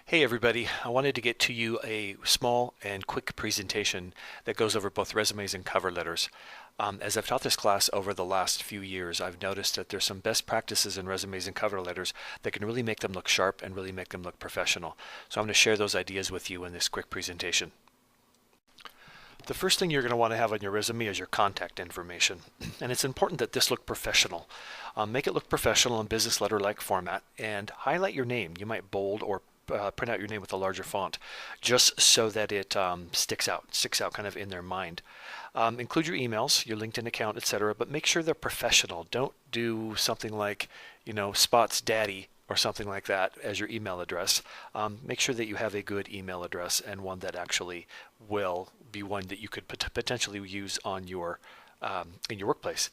Hey everybody, I wanted to get to you a small and quick presentation that goes over both resumes and cover letters. As I've taught this class over the last few years, I've noticed that there's some best practices in resumes and cover letters that can really make them look sharp and really make them look professional. So I'm going to share those ideas with you in this quick presentation. The first thing you're going to want to have on your resume is your contact information. And it's important that this look professional. Make it look professional in business letter-like format and highlight your name. You might bold or print out your name with a larger font just so that it sticks out kind of in their mind. Include your emails, your LinkedIn account, etc., but make sure they're professional. Don't do something like, Spots Daddy or something like that as your email address. Make sure that you have a good email address and one that actually will be one that you could potentially use on your in your workplace.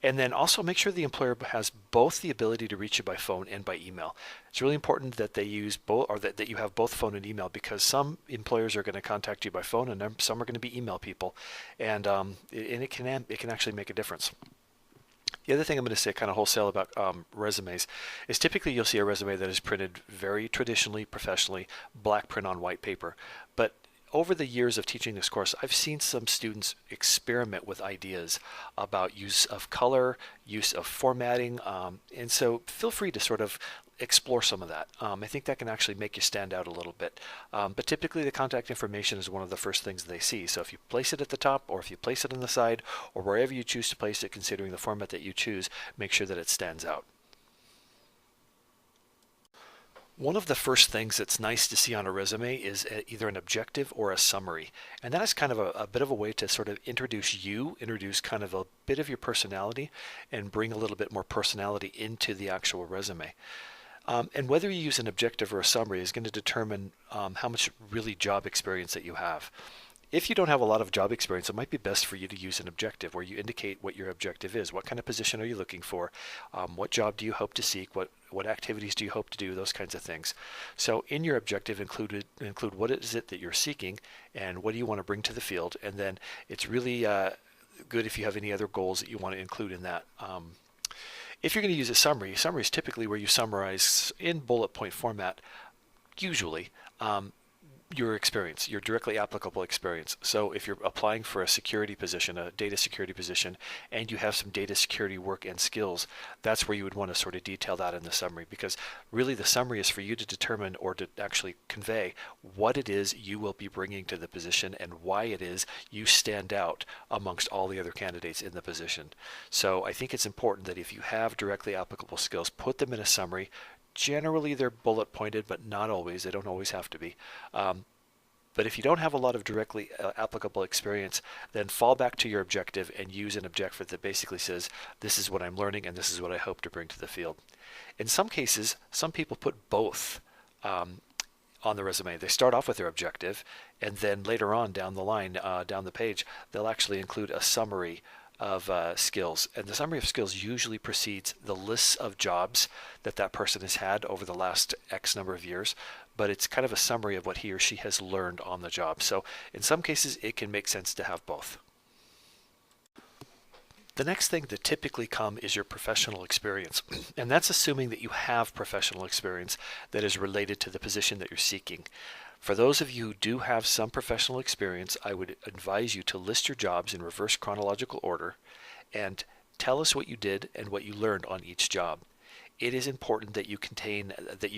And then also make sure the employer has both the ability to reach you by phone and by email. It's really important that they use both, or that you have both phone and email, because some employers are going to contact you by phone and some are going to be email people, and it can actually make a difference. The other thing I'm going to say kind of wholesale about resumes is typically you'll see a resume that is printed very traditionally, professionally, black print on white paper. But over the years of teaching this course, I've seen some students experiment with ideas about use of color, use of formatting, and so feel free to sort of explore some of that. I think that can actually make you stand out a little bit. But typically the contact information is one of the first things they see. So if you place it at the top, or if you place it on the side, or wherever you choose to place it, considering the format that you choose, make sure that it stands out. One of the first things that's nice to see on a resume is either an objective or a summary. And that is kind of a bit of a way to sort of introduce kind of a bit of your personality and bring a little bit more personality into the actual resume. And whether you use an objective or a summary is going to determine how much really job experience that you have. If you don't have a lot of job experience, it might be best for you to use an objective where you indicate what your objective is. What kind of position are you looking for? What job do you hope to seek? What activities do you hope to do? Those kinds of things. So in your objective include what is it that you're seeking and what do you want to bring to the field. And then it's really good if you have any other goals that you want to include in that. If you're going to use a summary is typically where you summarize in bullet point format, usually, your experience, your directly applicable experience. So if you're applying for a security position, a data security position, and you have some data security work and skills, that's where you would want to sort of detail that in the summary, because really the summary is for you to determine or to actually convey what it is you will be bringing to the position and why it is you stand out amongst all the other candidates in the position. So I think it's important that if you have directly applicable skills, put them in a summary. Generally, they're bullet pointed, but not always. They don't always have to be. But if you don't have a lot of directly applicable experience, then fall back to your objective and use an objective that basically says, this is what I'm learning and this is what I hope to bring to the field. In some cases, some people put both on the resume. They start off with their objective, and then later on down the line, down the page, they'll actually include a summary of skills. And the summary of skills usually precedes the lists of jobs that person has had over the last X number of years, but it's kind of a summary of what he or she has learned on the job. So in some cases it can make sense to have both. The next thing that typically come is your professional experience, and that's assuming that you have professional experience that is related to the position that you're seeking. For those of you who do have some professional experience, I would advise you to list your jobs in reverse chronological order and tell us what you did and what you learned on each job. It is important that you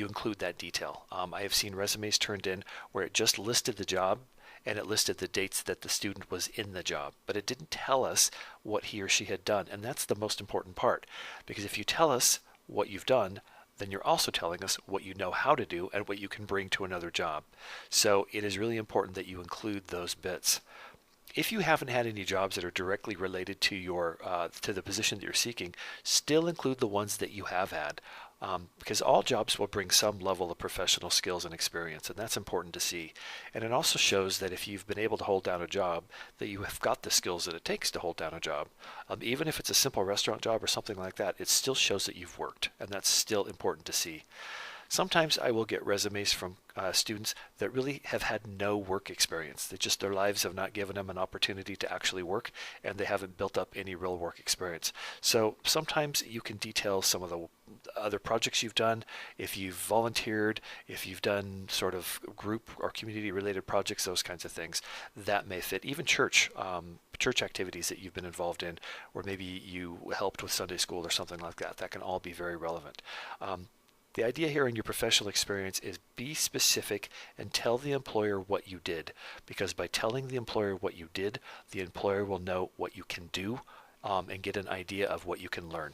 include that detail. I have seen resumes turned in where it just listed the job and it listed the dates that the student was in the job, but it didn't tell us what he or she had done. And that's the most important part, because if you tell us what you've done, then you're also telling us what you know how to do and what you can bring to another job. So it is really important that you include those bits. If you haven't had any jobs that are directly related to to the position that you're seeking, still include the ones that you have had, because all jobs will bring some level of professional skills and experience, and that's important to see. And it also shows that if you've been able to hold down a job, that you have got the skills that it takes to hold down a job. Even if it's a simple restaurant job or something like that, it still shows that you've worked, and that's still important to see. Sometimes I will get resumes from students that really have had no work experience. That just their lives have not given them an opportunity to actually work, and they haven't built up any real work experience. So sometimes you can detail some of the other projects you've done, if you've volunteered, if you've done sort of group or community related projects, those kinds of things that may fit. Even church activities that you've been involved in, or maybe you helped with Sunday school or something like that. That can all be very relevant. The idea here in your professional experience is be specific and tell the employer what you did, because by telling the employer what you did, the employer will know what you can do and get an idea of what you can learn.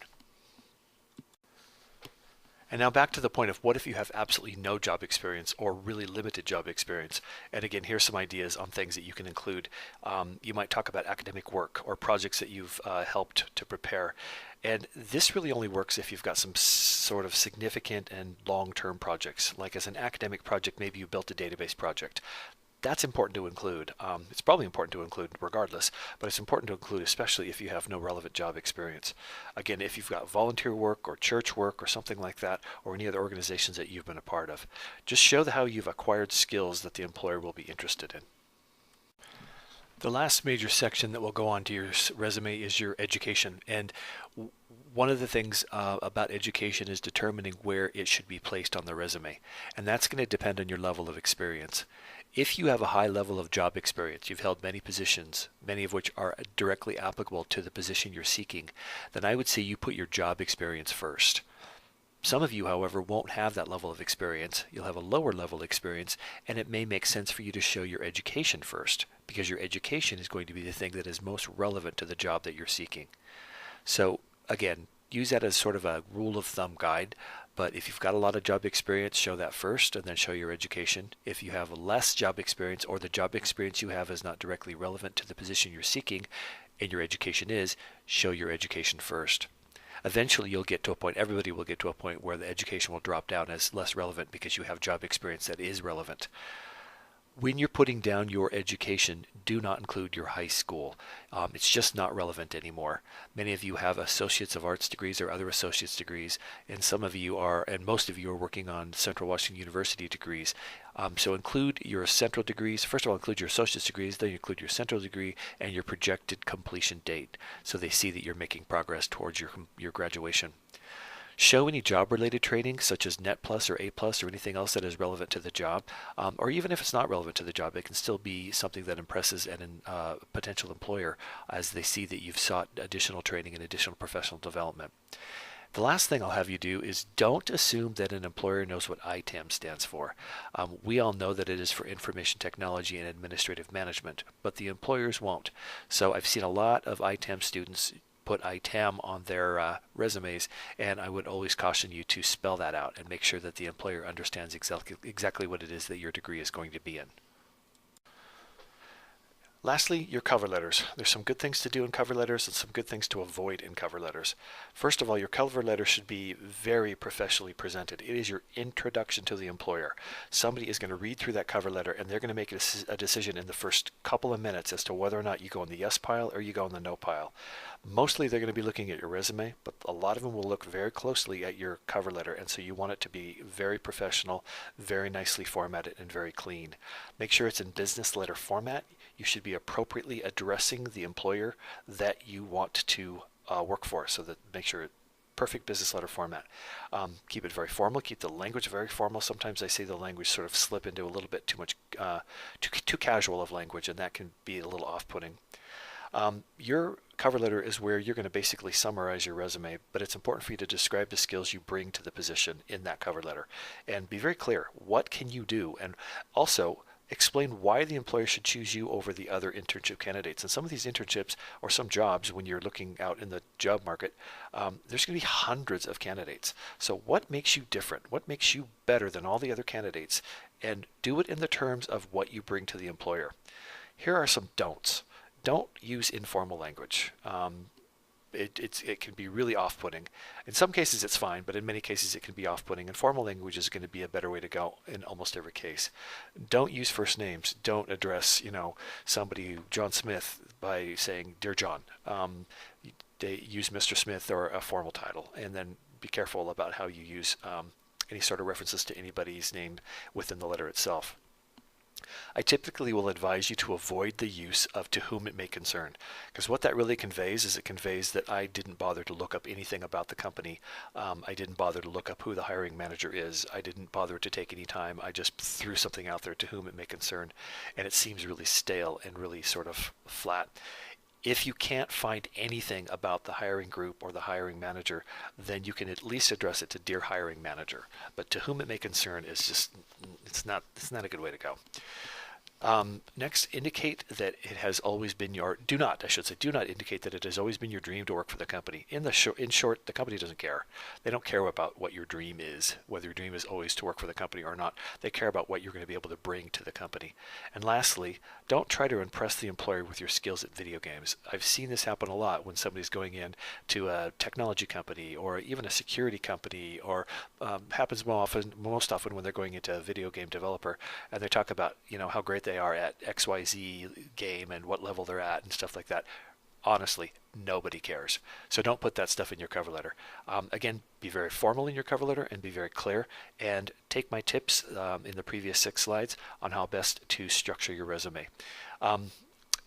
And now back to the point of what if you have absolutely no job experience or really limited job experience? And again, here's some ideas on things that you can include. You might talk about academic work or projects that you've helped to prepare. And this really only works if you've got some sort of significant and long-term projects. Like as an academic project, maybe you built a database project. That's important to include. It's probably important to include regardless, but it's important to include especially if you have no relevant job experience. Again, if you've got volunteer work or church work or something like that, or any other organizations that you've been a part of, just show how you've acquired skills that the employer will be interested in. The last major section that will go on to your resume is your education. And one of the things about education is determining where it should be placed on the resume. And that's going to depend on your level of experience. If you have a high level of job experience, you've held many positions, many of which are directly applicable to the position you're seeking, then I would say you put your job experience first. Some of you, however, won't have that level of experience. You'll have a lower level experience, and it may make sense for you to show your education first, because your education is going to be the thing that is most relevant to the job that you're seeking. So again, use that as sort of a rule of thumb guide. But if you've got a lot of job experience, show that first and then show your education. If you have less job experience, or the job experience you have is not directly relevant to the position you're seeking and your education is, show your education first. Eventually you'll get to a point, everybody will get to a point where the education will drop down as less relevant because you have job experience that is relevant. When you're putting down your education, do not include your high school. It's just not relevant anymore. Many of you have Associates of Arts degrees or other associate's degrees, and some of you are, and most of you are working on Central Washington University degrees. So include your central degrees. First of all, include your associate's degrees, then you include your central degree and your projected completion date, so they see that you're making progress towards your graduation. Show any job-related training such as Net Plus or A Plus or anything else that is relevant to the job, or even if it's not relevant to the job, it can still be something that impresses a potential employer as they see that you've sought additional training and additional professional development. The last thing I'll have you do is don't assume that an employer knows what ITAM stands for. We all know that it is for Information Technology and Administrative Management, but the employers won't. So I've seen a lot of ITAM students put ITAM on their resumes, and I would always caution you to spell that out and make sure that the employer understands exactly what it is that your degree is going to be in. Lastly, your cover letters. There's some good things to do in cover letters and some good things to avoid in cover letters. First of all, your cover letter should be very professionally presented. It is your introduction to the employer. Somebody is going to read through that cover letter and they're going to make a decision in the first couple of minutes as to whether or not you go in the yes pile or you go in the no pile. Mostly they're going to be looking at your resume, but a lot of them will look very closely at your cover letter, and so you want it to be very professional, very nicely formatted, and very clean. Make sure it's in business letter format. You should be appropriately addressing the employer that you want to work for, so that make sure perfect business letter format. Keep it very formal. Keep the language very formal. Sometimes I see the language sort of slip into a little bit too much, too casual of language, and that can be a little off-putting. Your cover letter is where you're going to basically summarize your resume, but it's important for you to describe the skills you bring to the position in that cover letter. And be very clear, what can you do? And also explain why the employer should choose you over the other internship candidates. And some of these internships or some jobs, when you're looking out in the job market, there's going to be hundreds of candidates. So what makes you different? What makes you better than all the other candidates? And do it in the terms of what you bring to the employer. Here are some don'ts. Don't use informal language. It can be really off-putting. In some cases it's fine, but in many cases it can be off-putting, and formal language is going to be a better way to go in almost every case. Don't use first names. Don't address, somebody, John Smith, by saying, Dear John. They use Mr. Smith or a formal title, and then be careful about how you use any sort of references to anybody's name within the letter itself. I typically will advise you to avoid the use of "to whom it may concern," because what that really conveys is it conveys that I didn't bother to look up anything about the company. I didn't bother to look up who the hiring manager is. I didn't bother to take any time. I just threw something out there, "to whom it may concern," and it seems really stale and really sort of flat. If you can't find anything about the hiring group or the hiring manager, then you can at least address it to "Dear Hiring Manager." But "to whom it may concern" is just, it's not a good way to go. Next, indicate that it has always been your, do not indicate that it has always been your dream to work for the company. In short, the company doesn't care. They don't care about what your dream is, whether your dream is always to work for the company or not. They care about what you're going to be able to bring to the company. And lastly, don't try to impress the employer with your skills at video games. I've seen this happen a lot when somebody's going in to a technology company or even a security company, or happens most often when they're going into a video game developer, and they talk about, how great they are at XYZ game and what level they're at and stuff like that. Honestly, nobody cares. So don't put that stuff in your cover letter. Again, be very formal in your cover letter and be very clear, and take my tips in the previous 6 slides on how best to structure your resume. And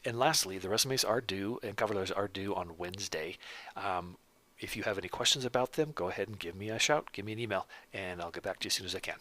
lastly, the resumes are due and cover letters are due on Wednesday. If you have any questions about them, go ahead and give me a shout, give me an email, and I'll get back to you as soon as I can.